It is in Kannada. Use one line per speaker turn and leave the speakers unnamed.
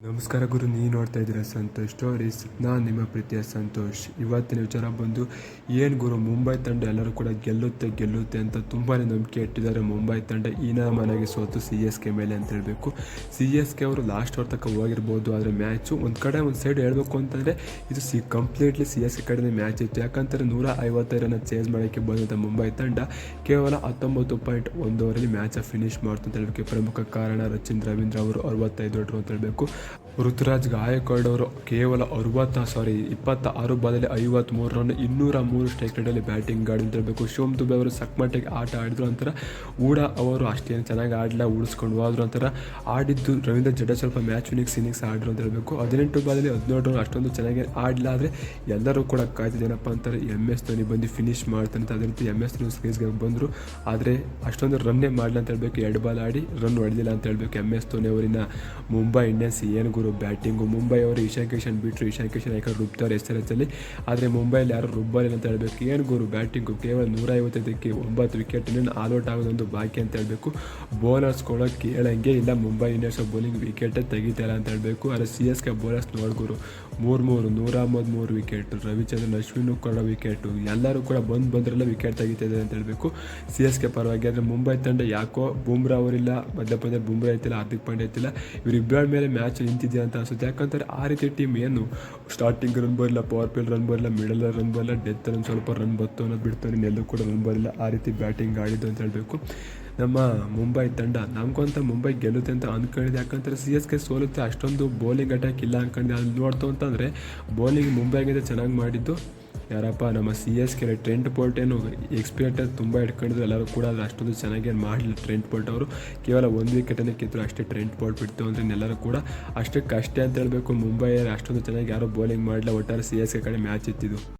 ನಮಸ್ಕಾರ ಗುರು, ನೀವು ನೋಡ್ತಾ ಇದ್ದೀರಾ ಸಂತೋಷ್ ಸ್ಟೋರೀಸ್. ನಾನು ನಿಮ್ಮ ಪ್ರೀತಿಯ ಸಂತೋಷ್. ಇವತ್ತಿನ ವಿಚಾರ ಬಂದು ಏನು ಗುರು, ಮುಂಬೈ ತಂಡ ಎಲ್ಲರೂ ಕೂಡ ಗೆಲ್ಲುತ್ತೆ ಅಂತ ತುಂಬಾ ನಂಬಿಕೆ ಇಟ್ಟಿದ್ದಾರೆ. ಮುಂಬೈ ತಂಡ ಮನೆಗೆ ಸೋತು CSK ಮೇಲೆ ಅಂತ ಹೇಳಬೇಕು. CSK ಅವರು ಲಾಸ್ಟ್ ಅವರ್ ತನಕ ಹೋಗಿರ್ಬೋದು, ಆದರೆ ಮ್ಯಾಚು ಒಂದು ಸೈಡ್ ಹೇಳಬೇಕು ಅಂತಂದರೆ ಇದು ಕಂಪ್ಲೀಟ್ಲಿ CSK ಕಡೆನೇ ಮ್ಯಾಚ್ ಇತ್ತು. ಯಾಕಂದರೆ 155 ರನ್ ಚೇಂಜ್ ಮಾಡೋಕ್ಕೆ ಬಂದಂಥ ಮುಂಬೈ ತಂಡ ಕೇವಲ 19.1 ಓವರಲ್ಲಿ ಮ್ಯಾಚ್ ಫಿನಿಶ್ ಮಾಡ್ತು ಅಂತ ಹೇಳಬೇಕು. ಪ್ರಮುಖ ಕಾರಣ ರವೀಂದ್ರ ಅವರು 65 ಹೊಡೆರು ಅಂತ ಹೇಳಬೇಕು. ಋತುರಾಜ್ ಗಾಯಕ್ವಾಡ್ ಅವರು ಕೇವಲ 26 ಬಾಲಲ್ಲಿ 53 ರನ್, 203 ಸ್ಟ್ರೈಕ್ ರೇಟಲ್ಲಿ ಬ್ಯಾಟಿಂಗ್ ಆಡಿ ಅಂತ ಹೇಳಬೇಕು. ಶಿವಮ್ ದುಬೆ ಅವರು ಸಕ್ಮಟ್ಟಿಗೆ ಆಟ ಆಡಿದ್ರು ಅಂತಾರೆ. ಊಡ ಅವರು ಅಷ್ಟೇನು ಚೆನ್ನಾಗಿ ಆಡಲಿಲ್ಲ, ಉಳಿಸ್ಕೊಂಡು ಹೋದ್ರು ಅಂತಾರೆ. ಆಡಿದ್ದು ರವೀಂದ್ರ ಜಡೇಜಾ ಸ್ವಲ್ಪ ಮ್ಯಾಚ್ ಇನ್ನಿಂಗ್ಸ್ ಆಡಿದ್ರು ಅಂತ ಹೇಳಬೇಕು. 18 ಬಾಲಲ್ಲಿ 17 ರನ್, ಅಷ್ಟೊಂದು ಚೆನ್ನಾಗಿ ಆಡಲಿಲ್ಲ. ಆದರೆ ಎಲ್ಲರೂ ಕೂಡ ಕಾಯ್ತಿದ್ದೇನಪ್ಪ ಅಂತಾರೆ, MS ಧೋನಿ ಬಂದು ಫಿನಿಶ್ ಮಾಡ್ತಾನೆ ಅಂತ. ಅದೇ ರೀತಿ MS ಧೋನಿ ಕ್ರೀಸ್ಗೆ ಬಂದರು, ಆದರೆ ಅಷ್ಟೊಂದು ರನ್ನೇ ಮಾಡಲಿ ಅಂತ ಹೇಳಬೇಕು. 2 ಬಾಲ್ ಆಡಿ ರನ್ ಹೊಡೆದಿಲ್ಲ ಅಂತ ಹೇಳಬೇಕು. MS ಧೋನಿ ಅವರಿನ ಮುಂಬೈ ಇಂಡಿಯನ್ಸ್ ಏನು ಗುರು ಬ್ಯಾಟಿಂಗು. ಮುಂಬೈ ಅವರು ಇಶಾನ್ ಕಿಶನ್ ಬಿಟ್ಟರು, ಇಶಾನ್ ಕಿಶನ್ ಯಾಕಂದ್ರೆ ರುಬ್ತಾರೆ SRHಲ್ಲಿ, ಆದರೆ ಮುಂಬೈಲಿ ಯಾರು ರುಬ್ಬಲಿಲ್ಲ ಅಂತ ಹೇಳಬೇಕು. ಏನು ಗುರು ಬ್ಯಾಟಿಂಗು, ಕೇವಲ 155ಕ್ಕೆ 9 ವಿಕೆಟ್, ಇನ್ನೇನು ಆಲ್ ಔಟ್ ಆಗೋದೊಂದು ಬಾಕಿ ಅಂತ ಹೇಳಬೇಕು. ಬೌಲರ್ಸ್ ಕೂಡ ಕೇಳಂಗೆ ಇಲ್ಲ, ಮುಂಬೈ ಇಂಡಿಯನ್ಸ್ ಬೌಲಿಂಗ್ ವಿಕೆಟೇ ತೆಗಿತಾರೆ ಅಂತ ಹೇಳಬೇಕು. ಆದರೆ CSK ಬೌಲರ್ಸ್ ನೋಡ್ಗುರು 133 ವಿಕೆಟ್, ರವಿಚಂದ್ರನ್ ಅಶ್ವಿನ್ ಕೂಡ ವಿಕೆಟು, ಎಲ್ಲರೂ ಕೂಡ ಬಂದ್ರಲ್ಲ ವಿಕೆಟ್ ತೆಗಿತಿದ್ದಾರೆ ಅಂತ ಹೇಳಬೇಕು CSK ಪರವಾಗಿ. ಆದರೆ ಮುಂಬೈ ತಂಡ ಯಾಕೋ ಬುಮ್ರಾ ಅವರಿಲ್ಲ, ಮಧ್ಯಪ್ರದೇಶ ಬುಮ್ರಾ ಇತ್ತಿಲ್ಲ, ಹಾರ್ದಿಕ್ ಪಾಂಡ್ಯ ಇತ್ತಿಲ್ಲ, ಇವರಿಬ್ಬರ ಮೇಲೆ ಮ್ಯಾಚ್ ನಿಂತಿದೆ ಅಂತ ಅನಿಸುತ್ತೆ. ಯಾಕಂದರೆ ಆ ರೀತಿ ಟೀಮ್ ಏನು ಸ್ಟಾರ್ಟಿಂಗ್ ರನ್ ಬರಲಿಲ್ಲ, ಪವರ್ ಪ್ಲೇ ರನ್ ಬರಲಿಲ್ಲ, ಮಿಡಲ್ ರನ್ ಬರಲಿಲ್ಲ, ಡೆತ್ ರನ್ ಸ್ವಲ್ಪ ರನ್ ಬತ್ತು ಅನ್ನೋದು ಬಿಡ್ತು, ಎಲ್ಲೂ ಕೂಡ ರನ್ ಬರಲಿಲ್ಲ. ಆ ರೀತಿ ಬ್ಯಾಟಿಂಗ್ ಆಡಿದ್ದು ಅಂತ ಹೇಳಬೇಕು ನಮ್ಮ ಮುಂಬೈ ತಂಡ. ನಮಗಂತ ಮುಂಬೈ ಗೆಲ್ಲುತ್ತೆ ಅಂತ ಅಂದ್ಕೊಂಡಿದ್ದೆ, ಯಾಕಂದರೆ CSK ಸೋಲುತ್ತೆ, ಅಷ್ಟೊಂದು ಬೌಲಿಂಗ್ ಅಟ್ಯಾಕ್ ಇಲ್ಲ ಅಂದ್ಕೊಂಡಿದ್ದೆ. ಅಲ್ಲಿ ನೋಡ್ತು ಅಂತಂದರೆ ಬೌಲಿಂಗ್ ಮುಂಬೈಗಿಂತ ಚೆನ್ನಾಗಿ ಮಾಡಿದ್ದು ಯಾರಪ್ಪ, ನಮ್ಮ CSK ಟ್ರೆಂಟ್ ಬೋಲ್ಟ್. ಏನು ಎಕ್ಸ್ಪೆಕ್ಟೆಡ್ ತುಂಬ ಇಟ್ಕೊಂಡಿದ್ರು ಎಲ್ಲರೂ ಕೂಡ, ಆದರೆ ಅಷ್ಟೊಂದು ಚೆನ್ನಾಗೇನು ಮಾಡಲಿಲ್ಲ ಟ್ರೆಂಟ್ ಬೋಲ್ಟ್ ಅವರು. ಕೇವಲ 1 ವಿಕೆಟನ್ನೇ ಕಿತ್ತರು ಅಷ್ಟೇ. ಟ್ರೆಂಟ್ ಬೋಲ್ಟ್ ಬಿಡ್ತು ಅಂದರೆ ಎಲ್ಲರೂ ಕೂಡ ಅಷ್ಟೇ ಅಂತ ಹೇಳಬೇಕು. ಮುಂಬೈ ಅಷ್ಟೊಂದು ಚೆನ್ನಾಗಿ ಯಾರೂ ಬೌಲಿಂಗ್ ಮಾಡಲಿಲ್ಲ. ಒಟ್ಟಾರೆ CSK ಕಡೆ ಮ್ಯಾಚ್ ಇತ್ತಿದ್ದು.